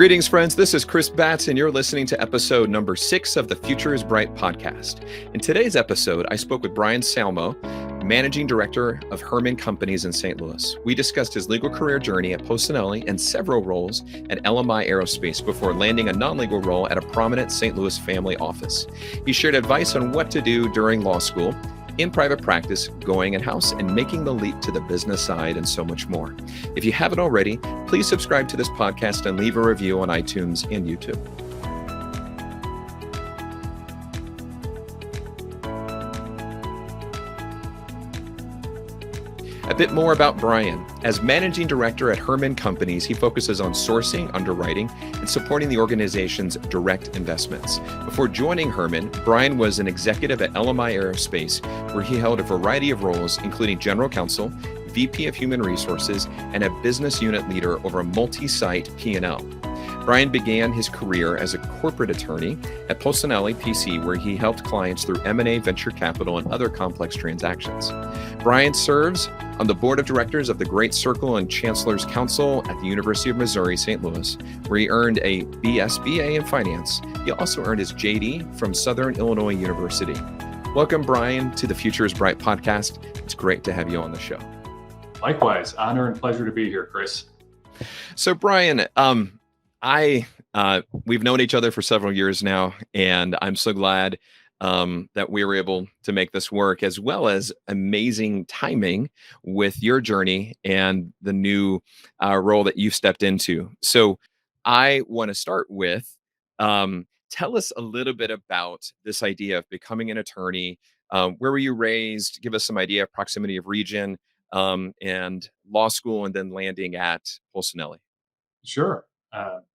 Greetings, friends. This is Chris Batts, and you're listening to episode number 6 of the Future is Bright podcast. In today's episode, I spoke with Brian Salmo, Managing Director of Hermann Companies in St. Louis. We discussed his legal career journey at Polsinelli and several roles at LMI Aerospace before landing a non-legal role at a prominent St. Louis family office. He shared advice on what to do during law school, in private practice, going in-house, and making the leap to the business side, and so much more. If you haven't already, please subscribe to this podcast and leave a review on iTunes and YouTube. A bit more about Brian. As Managing Director at Hermann Companies, he focuses on sourcing, underwriting, and supporting the organization's direct investments. Before joining Hermann, Brian was an executive at LMI Aerospace, where he held a variety of roles, including General Counsel, VP of Human Resources, and a business unit leader over a multi-site P&L. Brian began his career as a corporate attorney at Polsinelli PC, where he helped clients through M&A, venture capital, and other complex transactions. Brian serves on the board of directors of the Great Circle and Chancellor's Council at the University of Missouri, St. Louis, where he earned a BSBA in finance. He also earned his JD from Southern Illinois University. Welcome, Brian, to the Future is Bright podcast. It's great to have you on the show. Likewise, honor and pleasure to be here, Chris. So, Brian, we've known each other for several years now, and I'm so glad that we were able to make this work, as well as amazing timing with your journey and the new role that you stepped into. So I want to start with, tell us a little bit about this idea of becoming an attorney. Where were you raised? Give us some idea of proximity of region, and law school, and then landing at Polsinelli. Sure.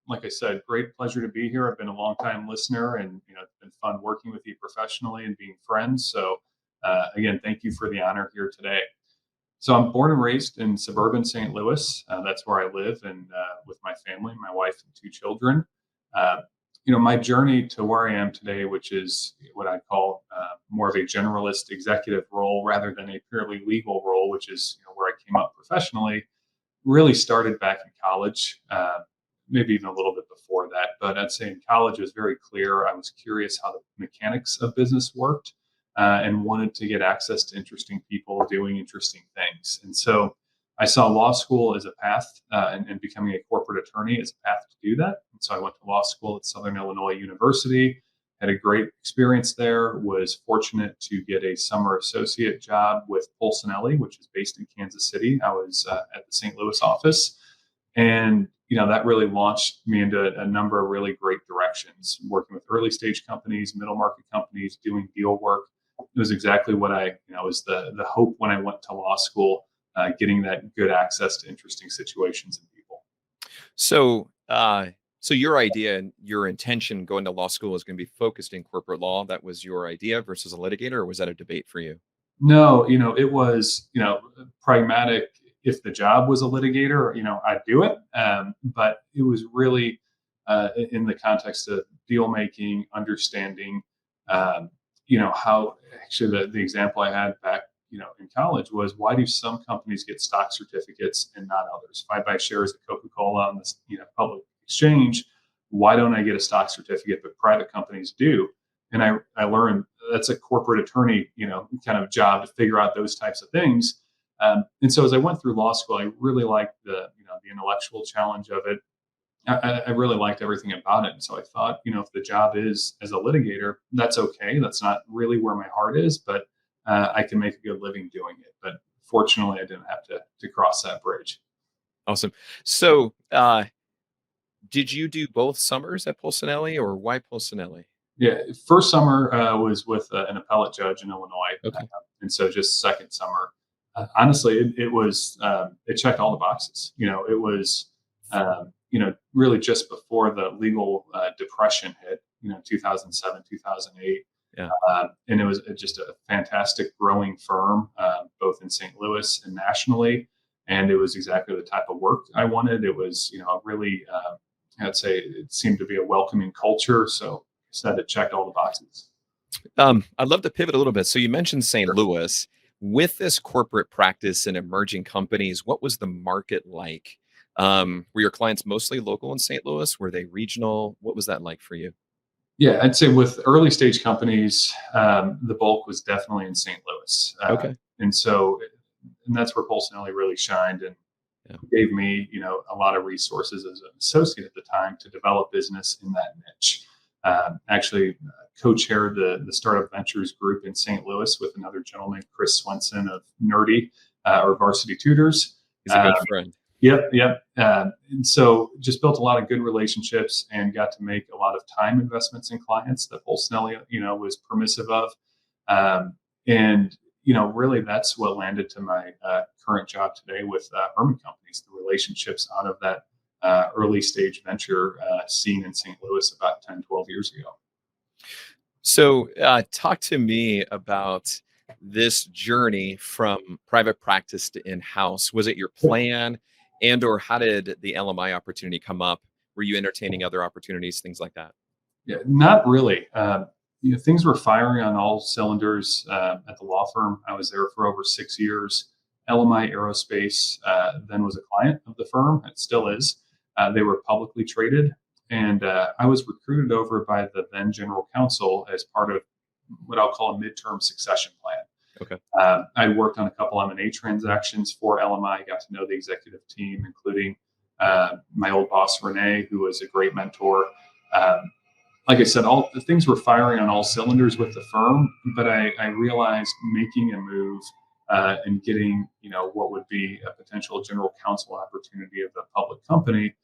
Like I said, great pleasure to be here. I've been a long time listener, and it's been fun working with you professionally and being friends. So again, thank you for the honor here today. So I'm born and raised in suburban St. Louis. That's where I live, and with my family, my wife and 2 children. My journey to where I am today, which is what I call more of a generalist executive role rather than a purely legal role, which is where I came up professionally, really started back in college. Maybe even a little bit before that, but I'd say in college it was very clear. I was curious how the mechanics of business worked, and wanted to get access to interesting people doing interesting things. And so I saw law school as a path, and becoming a corporate attorney as a path to do that. And so I went to law school at Southern Illinois University, had a great experience there, was fortunate to get a summer associate job with Polsinelli, which is based in Kansas City. I was at the St. Louis office. And that really launched me into a number of really great directions, working with early stage companies, middle market companies, doing deal work. It was exactly what was the hope when I went to law school, getting that good access to interesting situations and people. So, so your idea and your intention going to law school is going to be focused in corporate law. That was your idea versus a litigator, or was that a debate for you? No, it was, pragmatic. If the job was a litigator, I'd do it. But it was really in the context of deal making, understanding, how actually the example I had back, in college was, why do some companies get stock certificates and not others? If I buy shares of Coca-Cola on this, public exchange, why don't I get a stock certificate, but private companies do? And I learned that's a corporate attorney, kind of job to figure out those types of things. And so as I went through law school, I really liked the intellectual challenge of it. I really liked everything about it. And so I thought, if the job is as a litigator, that's okay. That's not really where my heart is, but I can make a good living doing it. But fortunately, I didn't have to cross that bridge. Awesome. So did you do both summers at Polsinelli, or why Polsinelli? Yeah, first summer was with an appellate judge in Illinois. Okay. And so just second summer. Honestly, it was it checked all the boxes. It was really just before the legal depression hit. 2007, 2008. Yeah. And it was just a fantastic growing firm, both in St. Louis and nationally. And it was exactly the type of work I wanted. It was really I'd say it seemed to be a welcoming culture. So I said it checked all the boxes. I'd love to pivot a little bit. So you mentioned St. Louis. With this corporate practice and emerging companies, what was the market like Were your clients mostly local in St. Louis? Were they regional? What was that like for you? Yeah, I'd say with early stage companies, the bulk was definitely in St. Louis, Okay. and so and that's where Pulsanelli really shined and Yeah. gave me, a lot of resources as an associate at the time to develop business in that niche. Actually, co-chaired the startup ventures group in St. Louis with another gentleman, Chris Swenson of Nerdy or Varsity Tutors. He's a good friend. Yep, yep. And so just built a lot of good relationships and got to make a lot of time investments in clients that Bolsonelli, was permissive of. And, really that's what landed to my current job today with Hermann Companies, the relationships out of that early stage venture scene in St. Louis about 10, 12 years ago. So, talk to me about this journey from private practice to in-house. Was it your plan, and or how did the LMI opportunity come up? Were you entertaining other opportunities, things like that? Yeah, not really. Things were firing on all cylinders at the law firm. I was there for over 6 years. LMI Aerospace then was a client of the firm. It still is. They were publicly traded, and I was recruited over by the then general counsel as part of what I'll call a midterm succession plan. Okay. I worked on a couple M&A transactions for LMI. Got to know the executive team, including my old boss Renee, who was a great mentor. Um, like I said, all the things were firing on all cylinders with the firm, but I realized making a move and getting, what would be a potential general counsel opportunity of a public company,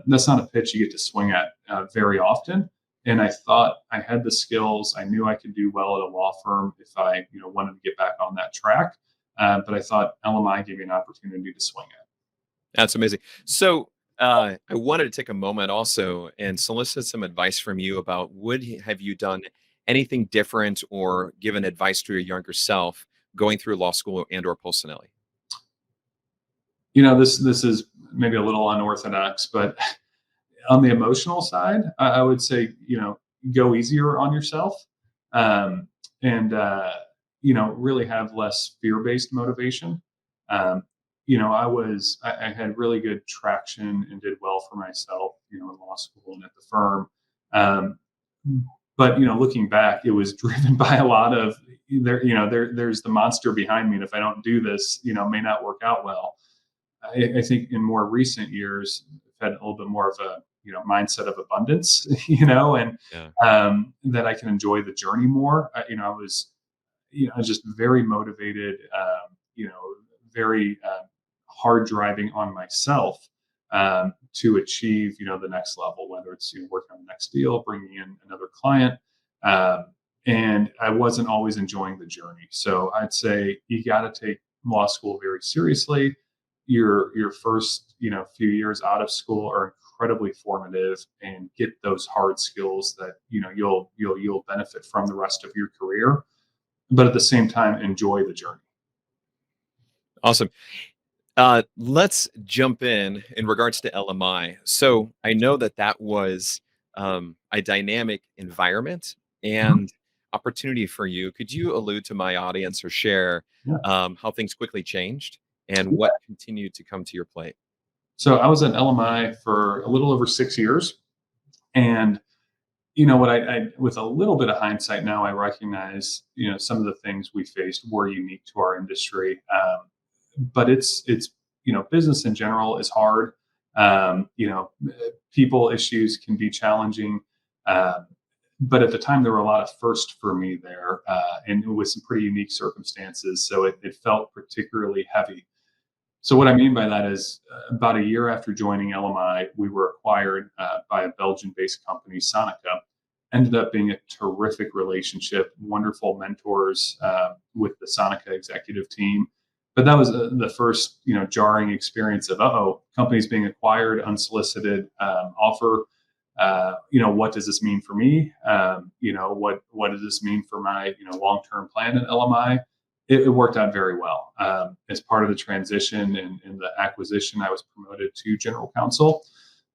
that's not a pitch you get to swing at very often. And I thought I had the skills. I knew I could do well at a law firm if I, wanted to get back on that track. But I thought LMI gave me an opportunity to swing at. That's amazing. So, I wanted to take a moment also and solicit some advice from you about have you done anything different or given advice to your younger self going through law school and or Pulsanelli? This is maybe a little unorthodox, but on the emotional side, I would say, go easier on yourself, um, and really have less fear-based motivation. Um, I had really good traction and did well for myself, in law school and at the firm. Um, but looking back, it was driven by a lot of there's the monster behind me, and if I don't do this, it may not work out well. I think in more recent years, I've had a little bit more of a mindset of abundance, and Yeah. that I can enjoy the journey more. I was just very motivated, very hard driving on myself to achieve the next level, whether it's working on the next deal, bringing in another client. Um, and I wasn't always enjoying the journey. So I'd say you got to take law school very seriously. Your first few years out of school are incredibly formative, and get those hard skills that you'll benefit from the rest of your career, but at the same time enjoy the journey. Awesome. Let's jump in regards to LMI. So I know that was a dynamic environment Mhm. and opportunity for you. Could you allude to my audience or share Yeah. how things quickly changed and what continued to come to your plate? So I was at LMI for a little over 6 years, and what I with a little bit of hindsight now, I recognize some of the things we faced were unique to our industry. But it's business in general is hard. People issues can be challenging. Uh, but at the time, there were a lot of firsts for me there, and with some pretty unique circumstances. So it felt particularly heavy. So what I mean by that is, about a year after joining LMI, we were acquired by a Belgian-based company, Sonica. Ended up being a terrific relationship, wonderful mentors with the Sonica executive team. But that was the first, jarring experience of, companies being acquired, unsolicited offer. What does this mean for me? What does this mean for my, long-term plan at LMI? It worked out very well. As part of the transition and the acquisition, I was promoted to general counsel.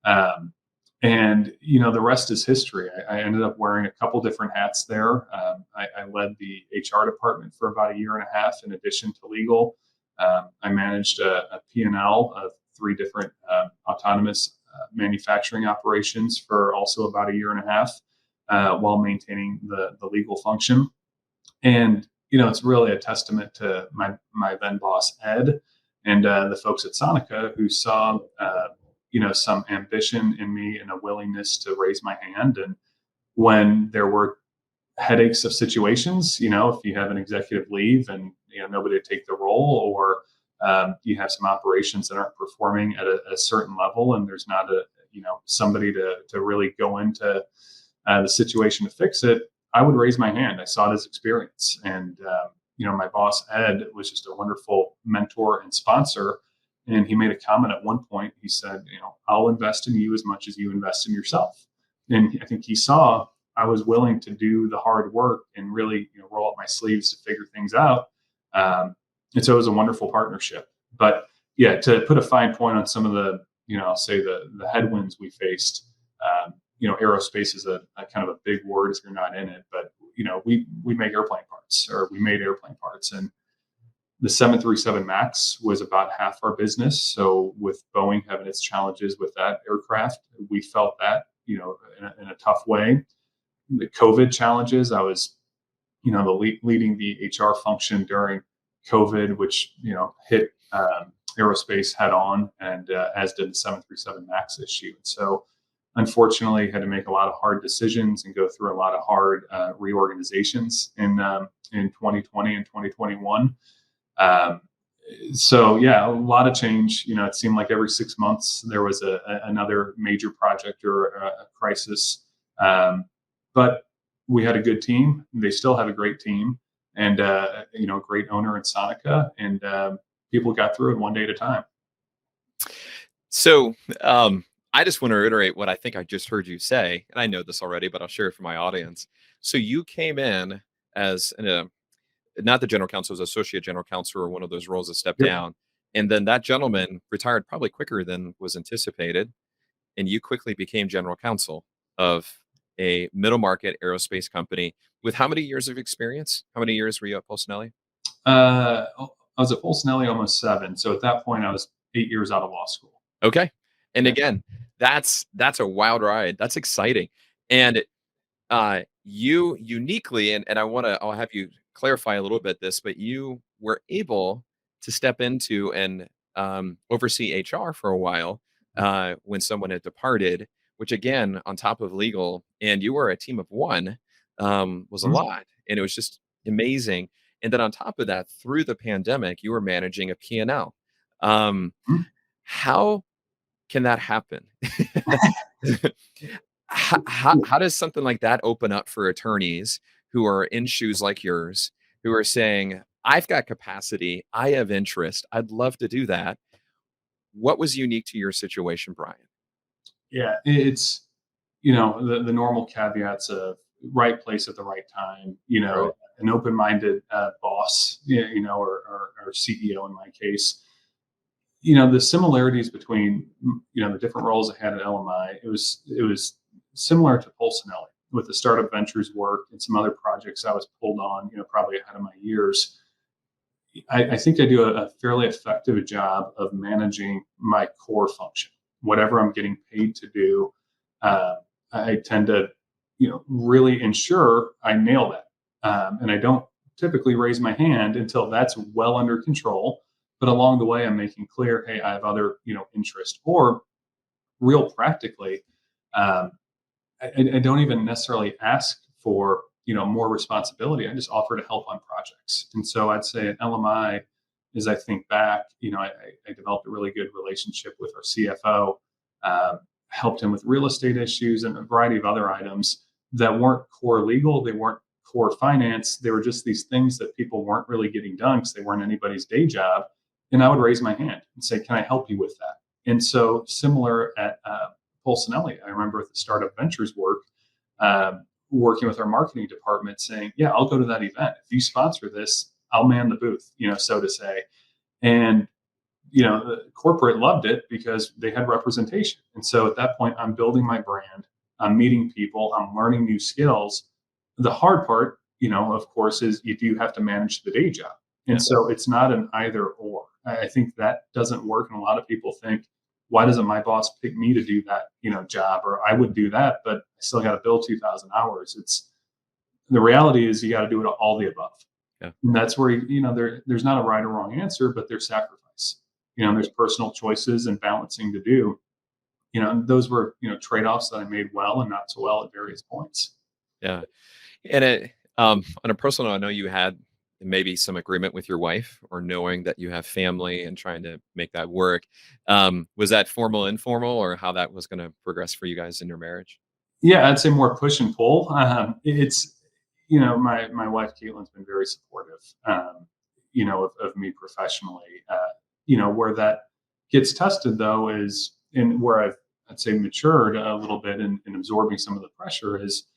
Um, and the rest is history. I ended up wearing a couple different hats there. I led the HR department for about a year and a half, in addition to legal. I managed a P&L of three different autonomous manufacturing operations for also about a year and a half, while maintaining the legal function. And it's really a testament to my then boss Ed and the folks at Sonica, who saw some ambition in me and a willingness to raise my hand. And when there were headaches of situations, if you have an executive leave and nobody to take the role, or you have some operations that aren't performing at a certain level, and there's not somebody to really go into the situation to fix it, I would raise my hand. I saw it as experience. And my boss Ed was just a wonderful mentor and sponsor. And he made a comment at one point. He said, I'll invest in you as much as you invest in yourself. And I think he saw I was willing to do the hard work and really roll up my sleeves to figure things out. And so it was a wonderful partnership. But yeah, to put a fine point on some of the, I'll say the headwinds we faced. Aerospace is a kind of a big word if you're not in it, but we make airplane parts, or we made airplane parts, and the 737 MAX was about half our business. So with Boeing having its challenges with that aircraft, we felt that in a tough way. The COVID challenges, I was leading the HR function during COVID, which hit aerospace head on, and as did the 737 MAX issue. And so unfortunately had to make a lot of hard decisions and go through a lot of hard reorganizations in 2020 and 2021. So yeah, a lot of change. It seemed like every 6 months there was another major project or a crisis. But we had a good team. They still have a great team, and great owner in Sonica, and people got through it one day at a time. So I just want to reiterate what I think I just heard you say, and I know this already, but I'll share it for my audience. So you came in as not the general counsel, as associate general counsel, or one of those roles that stepped Yep. down. And then that gentleman retired probably quicker than was anticipated. And you quickly became general counsel of a middle market aerospace company with how many years of experience? How many years were you at Polsinelli? I was at Polsinelli almost 7. So at that point, I was 8 years out of law school. Okay. And Yeah. again, that's a wild ride. That's exciting. And you uniquely, and I'll have you clarify a little bit this, but you were able to step into and oversee HR for a while when someone had departed, which again, on top of legal, and you were a team of one, was a Mhm. lot. And it was just amazing. And then on top of that, through the pandemic, you were managing a P&L. Mhm. How can that happen? How does something like that open up for attorneys who are in shoes like yours, who are saying, I've got capacity, I have interest, I'd love to do that? What was unique to your situation, Brian? Yeah, it's the normal caveats of right place at the right time. Right. An open-minded boss, or CEO in my case. The similarities between the different roles I had at LMI. It was similar to Polsinelli with the startup ventures work and some other projects I was pulled on. Probably ahead of my years. I think I do a fairly effective job of managing my core function, whatever I'm getting paid to do. Uh, I tend to, really ensure I nail that, and I don't typically raise my hand until that's well under control. But along the way, I'm making clear, hey, I have other, interest, or real practically. Um, I don't even necessarily ask for more responsibility. I just offer to help on projects. And so I'd say at LMI, as I think back, I developed a really good relationship with our CFO, helped him with real estate issues and a variety of other items that weren't core legal, they weren't core finance, they were just these things that people weren't really getting done because they weren't anybody's day job. And I would raise my hand and say, can I help you with that? And so similar at Polsinelli, I remember at the startup ventures work, working with our marketing department saying, yeah, I'll go to that event. If you sponsor this, I'll man the booth, so to say. And, the corporate loved it because they had representation. And so at that point, I'm building my brand, I'm meeting people, I'm learning new skills. The hard part, of course, is you do have to manage the day job. And Yeah. so it's not an either or. I think that doesn't work. And a lot of people think, why doesn't my boss pick me to do that, job? Or I would do that, but I still got to bill 2,000 hours. The reality is you got to do it all the above. Yeah. And that's where, there's not a right or wrong answer, but there's sacrifice. There's personal choices and balancing to do. And those were, trade-offs that I made well and not so well at various points. Yeah. And on a personal note, I know you had maybe some agreement with your wife, or knowing that you have family and trying to make that work. Was that formal, informal, or how that was going to progress for you guys in your marriage? Yeah, I'd say more push and pull. It's, my wife Caitlin's been very supportive, of me professionally. Where that gets tested though is, and where I'd say matured a little bit in absorbing some of the pressure is,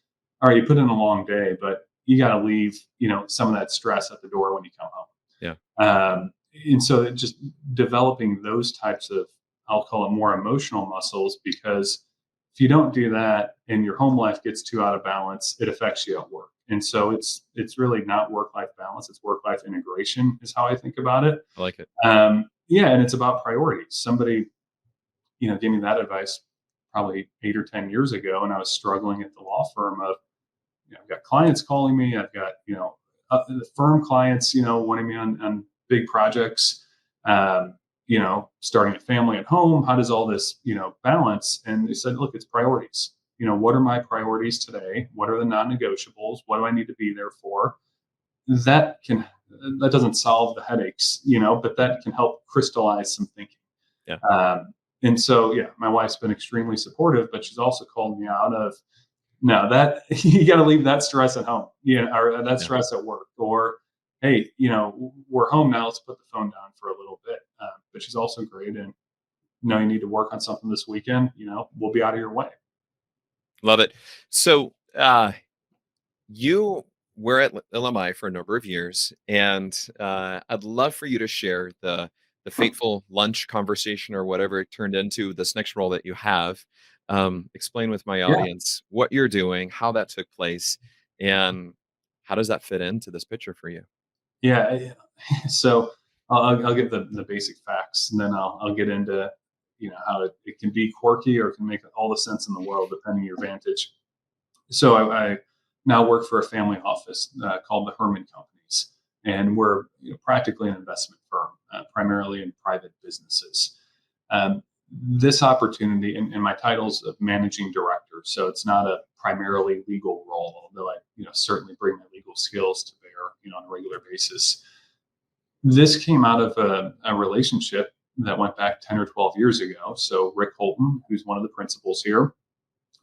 all right, you put in a long day, but you got to leave, some of that stress at the door when you come home. Yeah. And so it just developing those types of, I'll call it more emotional muscles, because if you don't do that and your home life gets too out of balance, it affects you at work. And so it's really not work-life balance. It's work-life integration is how I think about it. I like it. Yeah. And it's about priorities. Somebody, gave me that advice probably 8 or 10 years ago. And I was struggling at the law firm of, I've got clients calling me. I've got, the firm clients, wanting me on big projects, starting a family at home. How does all this, balance? And they said, look, it's priorities. What are my priorities today? What are the non-negotiables? What do I need to be there for? That doesn't solve the headaches, but that can help crystallize some thinking. Yeah. And so, yeah, my wife's been extremely supportive, but she's also called me out of, no, that you got to leave that stress at home, or that stress at work, or, hey, we're home now. Let's put the phone down for a little bit. But she's also great. And you need to work on something this weekend, we'll be out of your way. Love it. So, you were at LMI for a number of years, and I'd love for you to share the fateful lunch conversation, or whatever it turned into, this next role that you have. Explain with my Yeah. audience what you're doing, how that took place, and how does that fit into this picture for you? Yeah. So I'll give the basic facts, and then I'll get into, how it can be quirky or it can make all the sense in the world, depending on your vantage. So I now work for a family office called the Hermann Companies, and we're practically an investment firm, primarily in private businesses. This opportunity, and my title's of managing director, so it's not a primarily legal role, although I certainly bring my legal skills to bear on a regular basis. This came out of a relationship that went back 10 or 12 years ago. So Rick Holton, who's one of the principals here,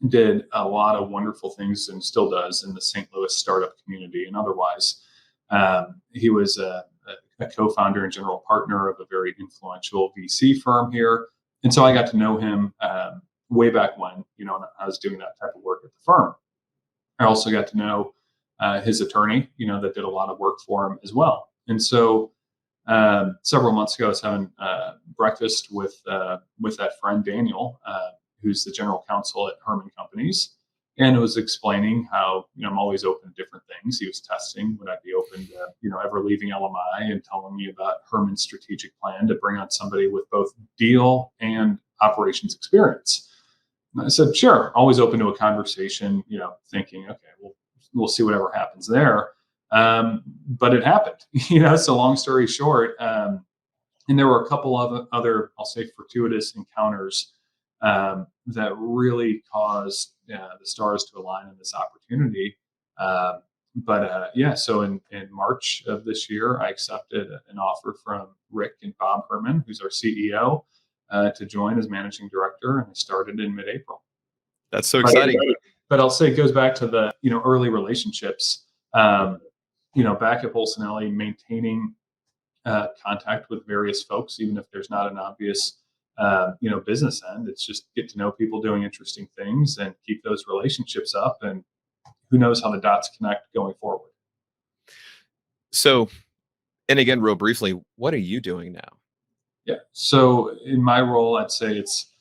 did a lot of wonderful things and still does in the St. Louis startup community and otherwise. He was a co-founder and general partner of a very influential VC firm here. And so I got to know him way back when, I was doing that type of work at the firm. I also got to know his attorney, that did a lot of work for him as well. And so several months ago, I was having breakfast with that friend, Daniel, who's the general counsel at Hermann Companies, and was explaining how I'm always open to different things. He was testing, would I be open to ever leaving LMI, and telling me about Hermann's strategic plan to bring on somebody with both deal and operations experience. And I said, sure, always open to a conversation. Thinking, okay, we'll see whatever happens there. But it happened. So long story short, and there were a couple of other, I'll say, fortuitous encounters that really caused the stars to align in this opportunity. So in March of this year, I accepted an offer from Rick and Bob Hermann, who's our CEO, to join as managing director, and I started in mid-April. That's so exciting. But I'll say it goes back to the early relationships. Back at Bolsonelli, maintaining contact with various folks, even if there's not an obvious business end. It's just get to know people doing interesting things and keep those relationships up, and who knows how the dots connect going forward. So, and again, real briefly, what are you doing now? Yeah. So in my role, I'd say it's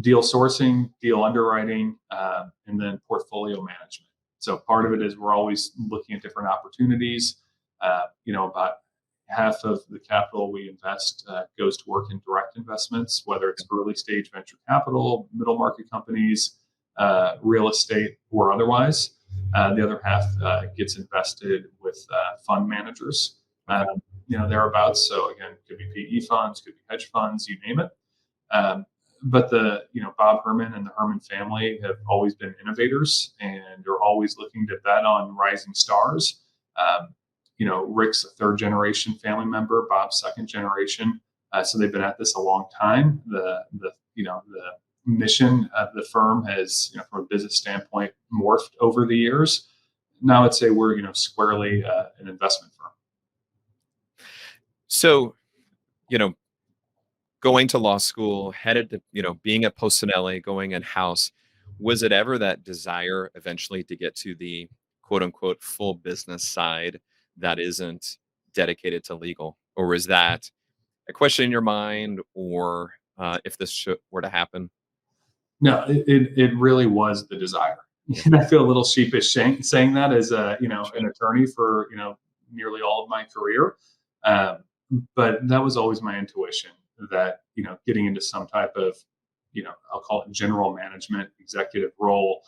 deal sourcing, deal underwriting, and then portfolio management. So part of it is we're always looking at different opportunities, about half of the capital we invest goes to work in direct investments, whether it's early stage venture capital, middle market companies, real estate, or otherwise. The other half gets invested with fund managers, thereabouts. So again, could be PE funds, could be hedge funds, you name it. Um, but Bob Herman and the Herman family have always been innovators, and they're always looking to bet on rising stars. Rick's a third generation family member, Bob's second generation. So they've been at this a long time. The mission of the firm has, from a business standpoint, morphed over the years. Now I'd say we're, squarely an investment firm. So, you know, going to law school, headed to, being at Postonelli, going in house, was it ever that desire eventually to get to the quote unquote full business side that isn't dedicated to legal? Or was that a question in your mind, or if this were to happen? No, it really was the desire. And I feel a little sheepish saying that as an attorney for nearly all of my career, um, but that was always my intuition that getting into some type of I'll call it general management executive role,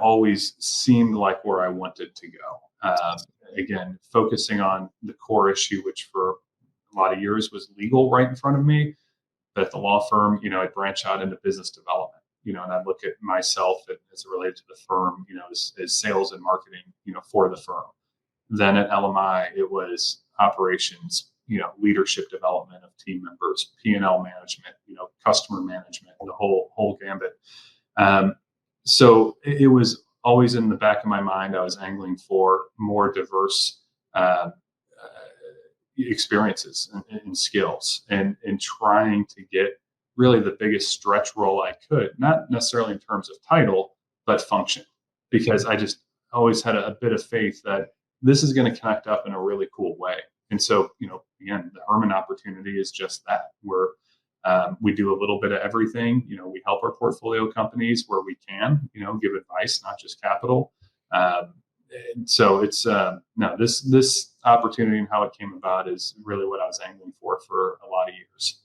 always seemed like where I wanted to go. Again, focusing on the core issue, which for a lot of years was legal right in front of me. But at the law firm, I'd branch out into business development, and I'd look at myself as it related to the firm, as sales and marketing, for the firm. Then at LMI, it was operations, leadership development of team members, P&L management, customer management, the whole gambit. So it was always in the back of my mind. I was angling for more diverse experiences and skills, and trying to get really the biggest stretch role I could, not necessarily in terms of title, but function, because I just always had a bit of faith that this is going to connect up in a really cool way. And so, again, the Herman opportunity is just that, where we do a little bit of everything. We help our portfolio companies where we can, give advice, not just capital. And so it's this opportunity and how it came about is really what I was angling for a lot of years.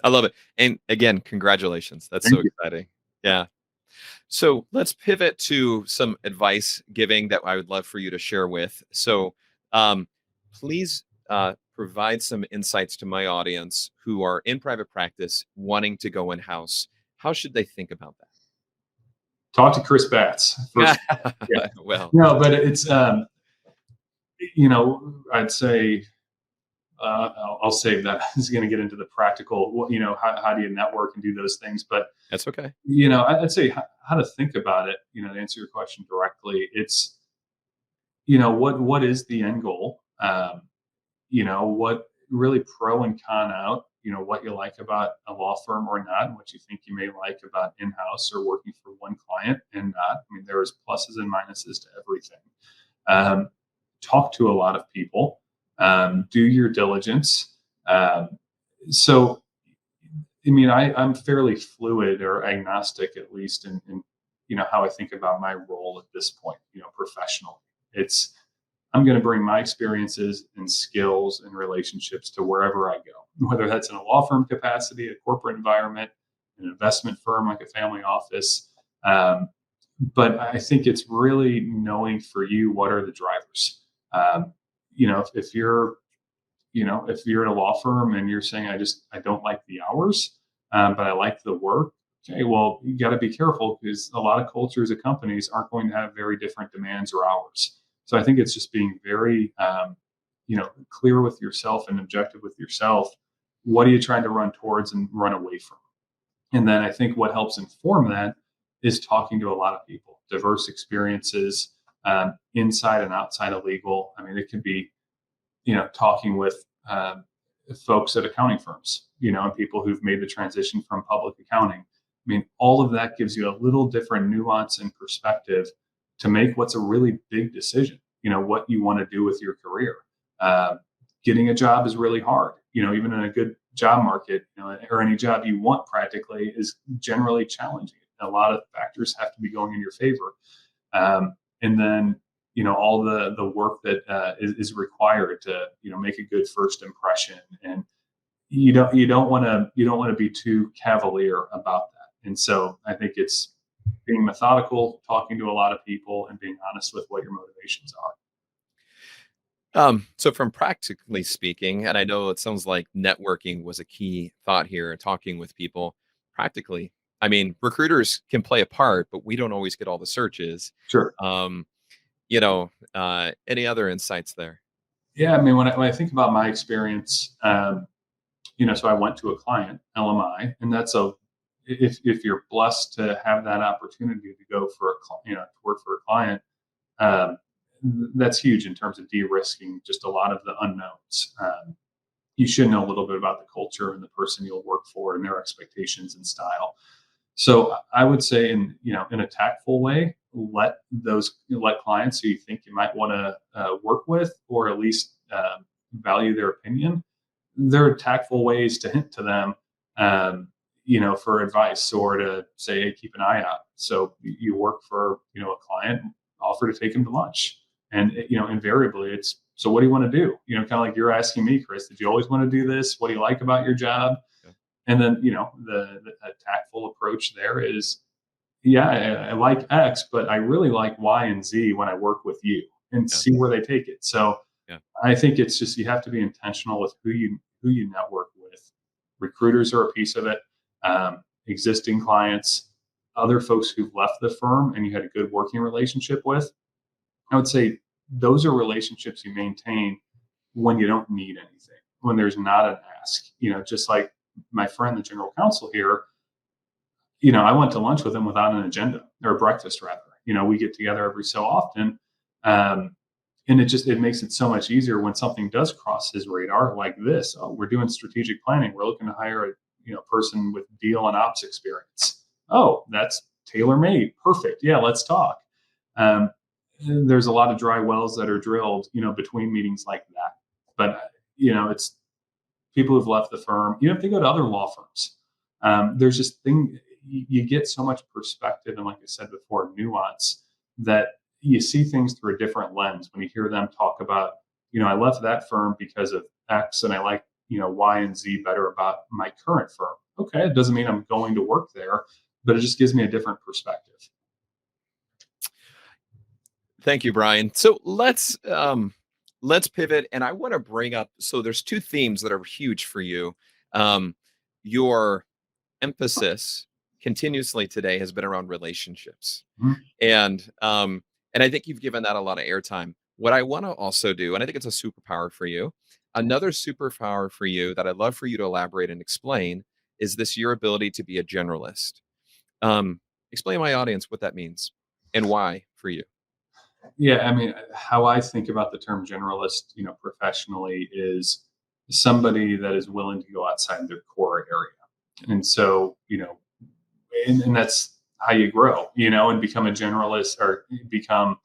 I love it. And again, congratulations. That's Thank so you. exciting. Yeah. So let's pivot to some advice giving that I would love for you to share with. So please provide some insights to my audience who are in private practice wanting to go in house. How should they think about that? Talk to Chris Batts first. Yeah. Well, No, but it's I'd say I'll save that. It's going to get into the practical. How do you network and do those things? But that's okay. I'd say how to think about it. To answer your question directly, it's what is the end goal? What really pro and con out. What you like about a law firm or not, and what you think you may like about in-house or working for one client and not. I mean, there's pluses and minuses to everything. Talk to a lot of people. Do your diligence. So, I'm fairly fluid or agnostic, at least in how I think about my role at this point, professionally. I'm going to bring my experiences and skills and relationships to wherever I go, whether that's in a law firm capacity, a corporate environment, an investment firm like a family office. But I think it's really knowing for you, what are the drivers? If you're at a law firm and you're saying, I don't like the hours, but I like the work. Okay, well, you got to be careful, because a lot of cultures of companies aren't going to have very different demands or hours. So I think it's just being very, clear with yourself and objective with yourself. What are you trying to run towards and run away from? And then I think what helps inform that is talking to a lot of people, diverse experiences, inside and outside of legal. I mean, it could be, talking with folks at accounting firms, and people who've made the transition from public accounting. I mean, all of that gives you a little different nuance and perspective to make what's a really big decision, what you want to do with your career. Getting a job is really hard, even in a good job market, or any job you want practically is generally challenging. A lot of factors have to be going in your favor. And then, all the work that is required to, make a good first impression. And you don't want to be too cavalier about that. And so I think it's being methodical, talking to a lot of people, and being honest with what your motivations are. So from practically speaking, and I know it sounds like networking was a key thought here, talking with people practically. I mean, recruiters can play a part, but we don't always get all the searches. Sure. Um, any other insights there? Yeah, I mean, when I think about my experience, so I went to a client, LMI, and that's a if you're blessed to have that opportunity to go for to work for a client, um, that's huge in terms of de-risking just a lot of the unknowns. You should know a little bit about the culture and the person you'll work for and their expectations and style. So I would say, in a tactful way, let clients who you think you might want to work with, or at least value their opinion. There are tactful ways to hint to them, for advice, or to say, hey, keep an eye out. So you work for, a client, offer to take him to lunch. And, invariably it's, so what do you want to do? Kind of like you're asking me, Chris, did you always want to do this? What do you like about your job? Yeah. And then, the a tactful approach there is, yeah, I like X, but I really like Y and Z when I work with you, and Yeah. see where they take it. So Yeah. I think it's just, you have to be intentional with who you network with. Recruiters are a piece of it. Existing clients, other folks who've left the firm and you had a good working relationship with. I would say those are relationships you maintain when you don't need anything, when there's not an ask. Just like my friend, the general counsel here, I went to lunch with him without an agenda, or breakfast rather. We get together every so often. Um, and it makes it so much easier when something does cross his radar, like this. Oh, we're doing strategic planning. We're looking to hire a person with deal and ops experience. Oh, that's tailor made. Perfect. Yeah, let's talk. Um, there's a lot of dry wells that are drilled, between meetings like that. But it's people who've left the firm. You have to go to other law firms. There's just you get so much perspective, and like I said before, nuance, that you see things through a different lens when you hear them talk about, I left that firm because of X, and I like, Y and Z better about my current firm. Okay, it doesn't mean I'm going to work there, but it just gives me a different perspective. Thank you, Brian. So let's pivot, and I want to bring up. So there's two themes that are huge for you. Your emphasis continuously today has been around relationships, Mhm. and I think you've given that a lot of airtime. What I want to also do, and I think it's a superpower for you, another superpower for you that I'd love for you to elaborate and explain is this your ability to be a generalist. Explain to my audience what that means and why for you. Yeah, I mean, how I think about the term generalist, professionally, is somebody that is willing to go outside their core area. And so, and that's how you grow, and become a generalist, or become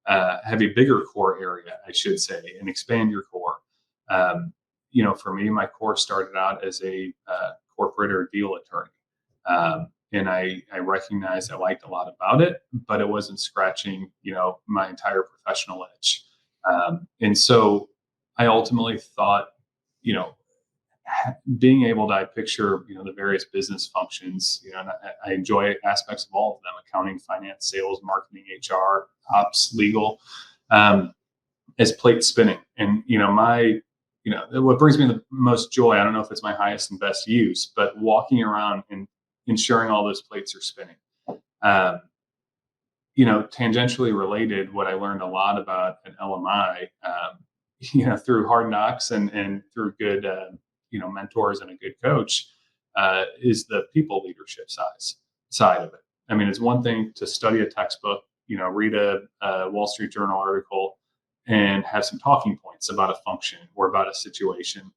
have a bigger core area, I should say, and expand your core. For me, my core started out as a corporate or deal attorney. And I recognized I liked a lot about it, but it wasn't scratching, my entire professional itch. And so I ultimately thought, you know, being able to, I picture, the various business functions, and I enjoy aspects of all of them: accounting, finance, sales, marketing, HR, ops, legal, um, as plate spinning. And, what brings me the most joy, I don't know if it's my highest and best use, but walking around and ensuring all those plates are spinning. Um, Tangentially related, what I learned a lot about at LMI, through hard knocks, and through good, mentors and a good coach, is the people leadership side of it. I mean, it's one thing to study a textbook, read a Wall Street Journal article, and have some talking points about a function or about a situation.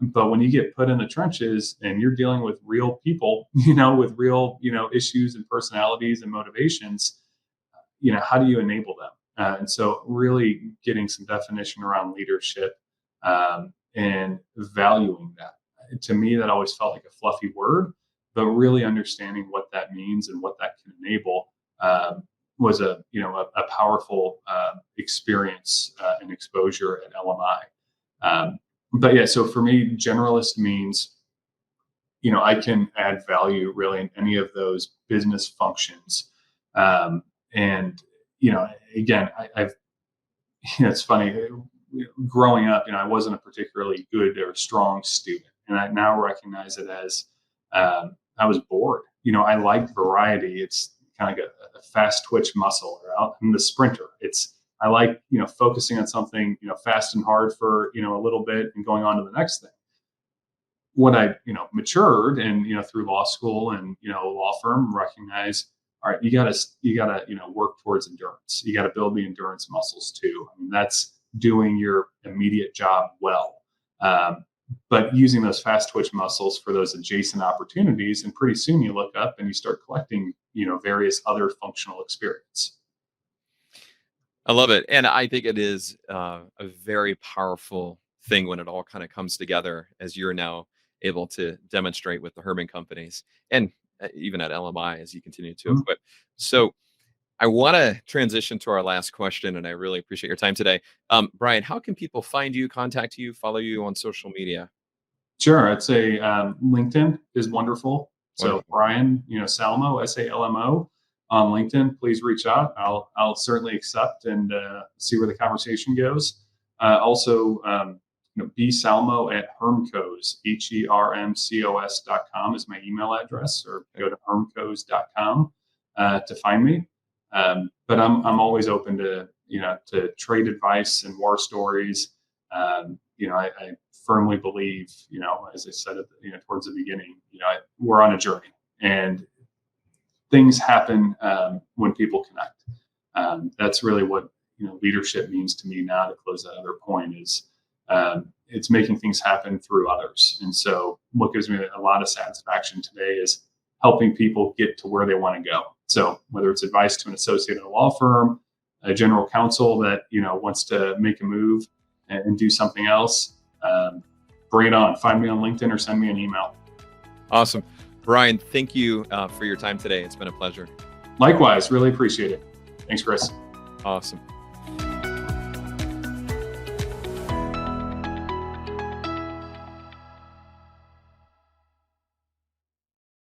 But when you get put in the trenches and you're dealing with real people, with real, issues and personalities and motivations, how do you enable them? And so really getting some definition around leadership, and valuing that. To me, that always felt like a fluffy word, but really understanding what that means and what that can enable, was a powerful experience and exposure at LMI. But yeah, so for me, generalist means, I can add value really in any of those business functions. And, again, I've, it's funny, growing up, I wasn't a particularly good or strong student. And I now recognize it as I was bored. I like variety. It's kind of like a fast twitch muscle, or I'm the sprinter. I like, focusing on something, fast and hard for, a little bit and going on to the next thing. When I, matured and, through law school and, law firm, recognize, all right, you gotta, work towards endurance. You gotta build the endurance muscles too. I mean, that's doing your immediate job well. But using those fast twitch muscles for those adjacent opportunities, and pretty soon you look up and you start collecting, various other functional experience. I love it. And I think it is a very powerful thing when it all kind of comes together, as you're now able to demonstrate with the Hermann Companies and even at LMI as you continue to Mhm. equip. So I want to transition to our last question, and I really appreciate your time today. Brian, how can people find you, contact you, follow you on social media? Sure. I'd say LinkedIn is wonderful. So Wonderful. Brian, Salmo, Salmo on LinkedIn, please reach out. I'll certainly accept and see where the conversation goes. Also, B Salmo at Hermcos, HERMCOS.com is my email address, or go to hermcos.com to find me. But I'm always open to, to trade advice and war stories. I firmly believe, as I said, towards the beginning, we're on a journey, and things happen when people connect. That's really what leadership means to me now. To close that other point is it's making things happen through others. And so, what gives me a lot of satisfaction today is helping people get to where they want to go. So, whether it's advice to an associate in a law firm, a general counsel that wants to make a move and do something else. Bring it on. Find me on LinkedIn or send me an email. Awesome. Brian, thank you for your time today. It's been a pleasure. Likewise, really appreciate it. Thanks, Chris. Awesome.